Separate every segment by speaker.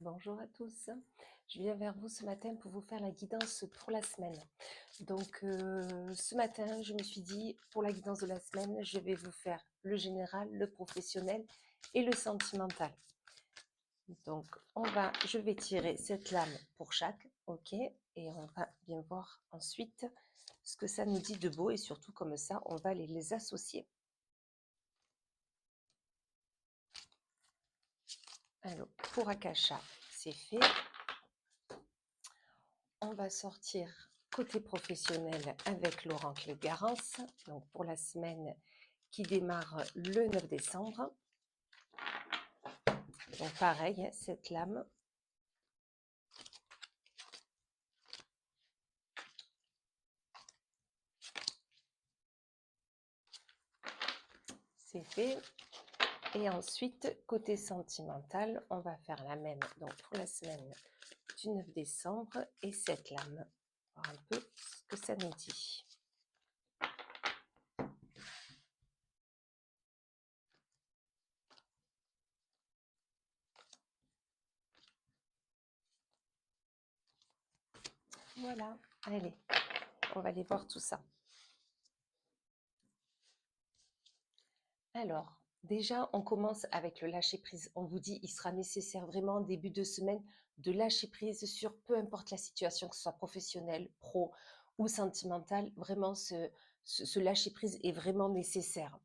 Speaker 1: Bonjour à tous, je viens vers vous ce matin pour vous faire la guidance pour la semaine. Donc ce matin, je me suis dit, pour la guidance de la semaine, je vais vous faire le général, le professionnel et le sentimental. Donc je vais tirer cette lame pour chaque, ok, et on va bien voir ensuite ce que ça nous dit de beau et surtout comme ça, on va les associer. Alors pour Akasha, c'est fait. On va sortir côté professionnel avec l'oracle Garance, donc pour la semaine qui démarre le 9 décembre. Donc pareil, cette lame. C'est fait. Et ensuite, côté sentimental, on va faire la même donc pour la semaine du 9 décembre et cette lame. Voir un peu ce que ça nous dit. Voilà, allez, on va aller voir tout ça. Alors, déjà, on commence avec le lâcher-prise. On vous dit, il sera nécessaire vraiment en début de semaine de lâcher prise sur peu importe la situation, que ce soit professionnelle, pro ou sentimentale. Vraiment, ce lâcher-prise est vraiment nécessaire.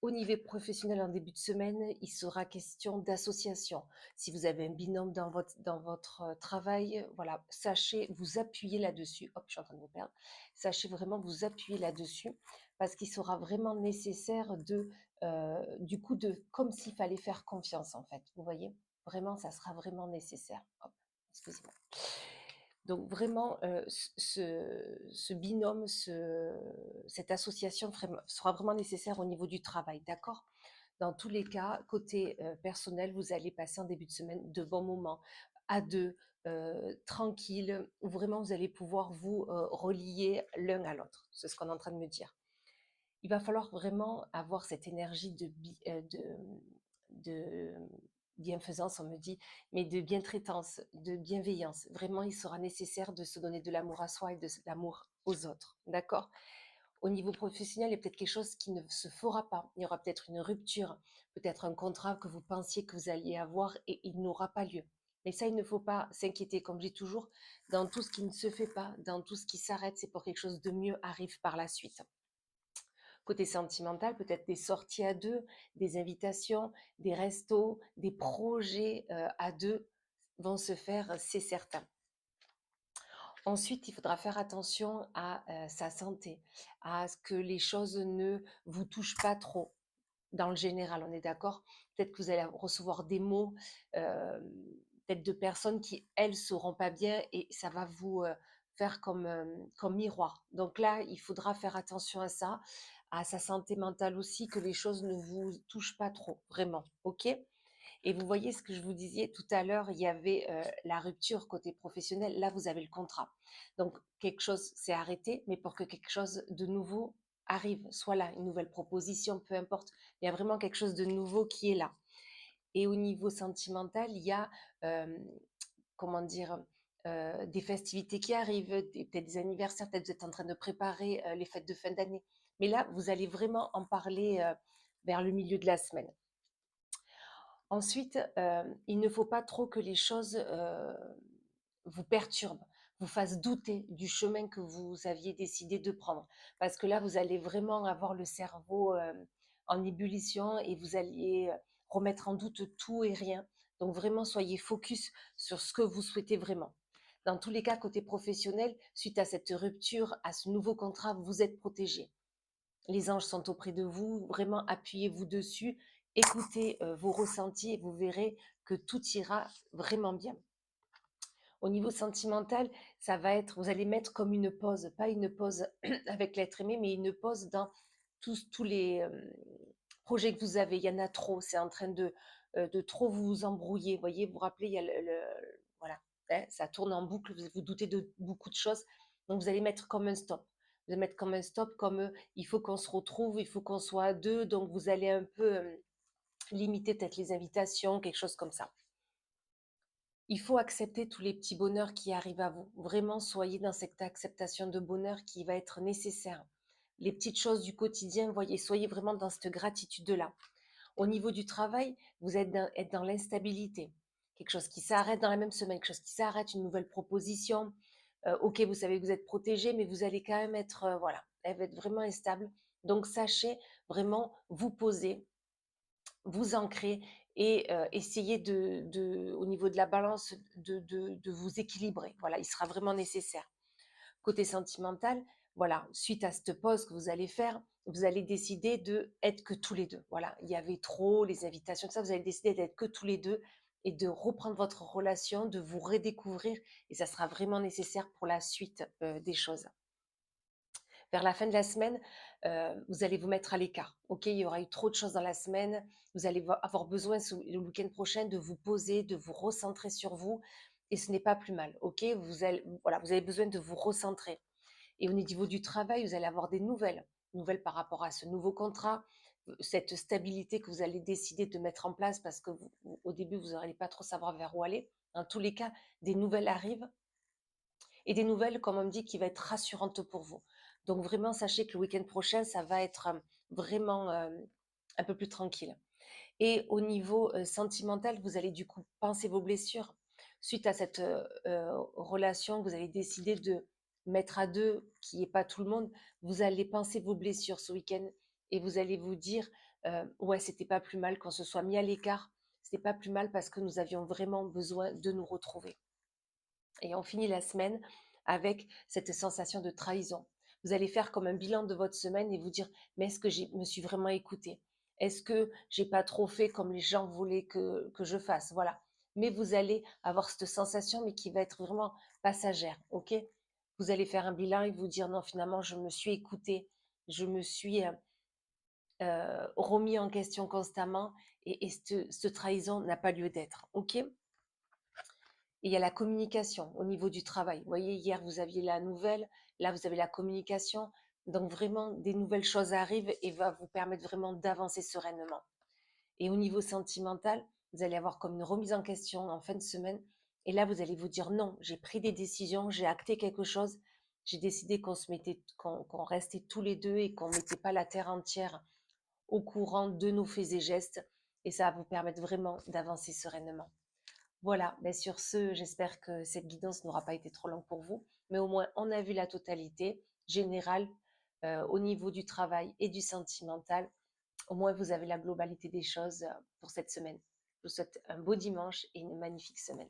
Speaker 1: Au niveau professionnel, en début de semaine, il sera question d'association. Si vous avez un binôme dans votre travail, voilà, sachez vous appuyer là-dessus. Hop, je suis en train de vous perdre. Sachez vraiment vous appuyer là-dessus parce qu'il sera vraiment nécessaire du coup, comme s'il fallait faire confiance en fait. Vous voyez, vraiment, ça sera vraiment nécessaire. Hop, excusez-moi. Donc vraiment, ce binôme, cette association sera vraiment nécessaire au niveau du travail, d'accord? Dans tous les cas, côté personnel, vous allez passer en début de semaine de bons moments à deux, tranquilles, où vraiment vous allez pouvoir vous relier l'un à l'autre. C'est ce qu'on est en train de me dire. Il va falloir vraiment avoir cette énergie de bienfaisance, on me dit, mais de bientraitance, de bienveillance. Vraiment, il sera nécessaire de se donner de l'amour à soi et de l'amour aux autres. D'accord? Au niveau professionnel, il y a peut-être quelque chose qui ne se fera pas. Il y aura peut-être une rupture, peut-être un contrat que vous pensiez que vous alliez avoir et il n'aura pas lieu. Mais ça, il ne faut pas s'inquiéter. Comme je dis toujours, dans tout ce qui ne se fait pas, dans tout ce qui s'arrête, c'est pour quelque chose de mieux arrive par la suite. Côté sentimental, peut-être des sorties à deux, des invitations, des restos, des projets à deux vont se faire, c'est certain. Ensuite, il faudra faire attention à sa santé, à ce que les choses ne vous touchent pas trop. Dans le général, on est d'accord? Peut-être que vous allez recevoir des mots, peut-être de personnes qui, elles, seront pas bien et ça va vous faire comme miroir. Donc là, il faudra faire attention à ça, à sa santé mentale aussi, que les choses ne vous touchent pas trop, vraiment. OK? Et vous voyez ce que je vous disais tout à l'heure, il y avait la rupture côté professionnel. Là, vous avez le contrat. Donc, quelque chose s'est arrêté, mais pour que quelque chose de nouveau arrive, soit là, une nouvelle proposition, peu importe, il y a vraiment quelque chose de nouveau qui est là. Et au niveau sentimental, il y a, euh, comment dire, des festivités qui arrivent, peut-être des anniversaires, peut-être vous êtes en train de préparer les fêtes de fin d'année. Mais là, vous allez vraiment en parler vers le milieu de la semaine. Ensuite, il ne faut pas trop que les choses vous perturbent, vous fassent douter du chemin que vous aviez décidé de prendre. Parce que là, vous allez vraiment avoir le cerveau en ébullition et vous alliez remettre en doute tout et rien. Donc vraiment, soyez focus sur ce que vous souhaitez vraiment. Dans tous les cas, côté professionnel, suite à cette rupture, à ce nouveau contrat, vous êtes protégé. Les anges sont auprès de vous, vraiment appuyez-vous dessus, écoutez vos ressentis et vous verrez que tout ira vraiment bien. Au niveau sentimental, ça va être, vous allez mettre comme une pause, pas une pause avec l'être aimé, mais une pause dans tous les projets que vous avez. Il y en a trop, c'est en train de trop vous embrouiller. Vous voyez, vous vous rappelez, il y a voilà, hein, ça tourne en boucle, vous vous doutez de beaucoup de choses. Donc vous allez mettre comme un stop. Vous allez mettre comme un stop, comme il faut qu'on se retrouve, il faut qu'on soit à deux. Donc vous allez un peu limiter peut-être les invitations, quelque chose comme ça. Il faut accepter tous les petits bonheurs qui arrivent à vous. Vraiment, soyez dans cette acceptation de bonheur qui va être nécessaire. Les petites choses du quotidien, voyez, soyez vraiment dans cette gratitude-là. Au niveau du travail, vous êtes dans l'instabilité. Quelque chose qui s'arrête dans la même semaine, quelque chose qui s'arrête, une nouvelle proposition. Ok, vous savez que vous êtes protégé, mais vous allez quand même être, voilà, elle va être vraiment instable. Donc, sachez vraiment vous poser, vous ancrer et essayer au niveau de la balance, de vous équilibrer. Voilà, il sera vraiment nécessaire. Côté sentimental, voilà, suite à cette pause que vous allez faire, vous allez décider de être que tous les deux. Voilà, il y avait trop les invitations, tout ça, vous allez décider d'être que tous les deux et de reprendre votre relation, de vous redécouvrir et ça sera vraiment nécessaire pour la suite des choses. Vers la fin de la semaine, vous allez vous mettre à l'écart. Ok, il y aura eu trop de choses dans la semaine. Vous allez avoir besoin le week-end prochain de vous poser, de vous recentrer sur vous. Et ce n'est pas plus mal. Ok, voilà, vous avez besoin de vous recentrer. Et au niveau du travail, vous allez avoir des nouvelles. Nouvelles par rapport à ce nouveau contrat, cette stabilité que vous allez décider de mettre en place parce que au début, vous n'allez pas trop savoir vers où aller. Dans tous les cas, des nouvelles arrivent et des nouvelles, comme on me dit, qui va être rassurante pour vous. Donc vraiment, sachez que le week-end prochain, ça va être vraiment un peu plus tranquille. Et au niveau sentimental, vous allez du coup penser vos blessures. Suite à cette relation que vous avez décidé de mettre à deux, qui n'est pas tout le monde, vous allez penser vos blessures ce week-end et vous allez vous dire, ouais, c'était pas plus mal qu'on se soit mis à l'écart, c'était pas plus mal parce que nous avions vraiment besoin de nous retrouver. Et on finit la semaine avec cette sensation de trahison. Vous allez faire comme un bilan de votre semaine et vous dire, mais est-ce que je me suis vraiment écoutée? Est-ce que j'ai pas trop fait comme les gens voulaient que je fasse? Voilà. Mais vous allez avoir cette sensation, mais qui va être vraiment passagère, ok? Vous allez faire un bilan et vous dire, non, finalement, je me suis écoutée, je me suis remis en question constamment et cette trahison n'a pas lieu d'être, ok? Et il y a la communication au niveau du travail. Vous voyez, hier, vous aviez la nouvelle, là, vous avez la communication. Donc, vraiment, des nouvelles choses arrivent et va vous permettre vraiment d'avancer sereinement. Et au niveau sentimental, vous allez avoir comme une remise en question en fin de semaine. Et là, vous allez vous dire non, j'ai pris des décisions, j'ai acté quelque chose. J'ai décidé qu'on restait tous les deux et qu'on ne mettait pas la terre entière au courant de nos faits et gestes. Et ça va vous permettre vraiment d'avancer sereinement. Voilà, mais sur ce, j'espère que cette guidance n'aura pas été trop longue pour vous, mais au moins on a vu la totalité générale au niveau du travail et du sentimental. Au moins vous avez la globalité des choses pour cette semaine. Je vous souhaite un beau dimanche et une magnifique semaine.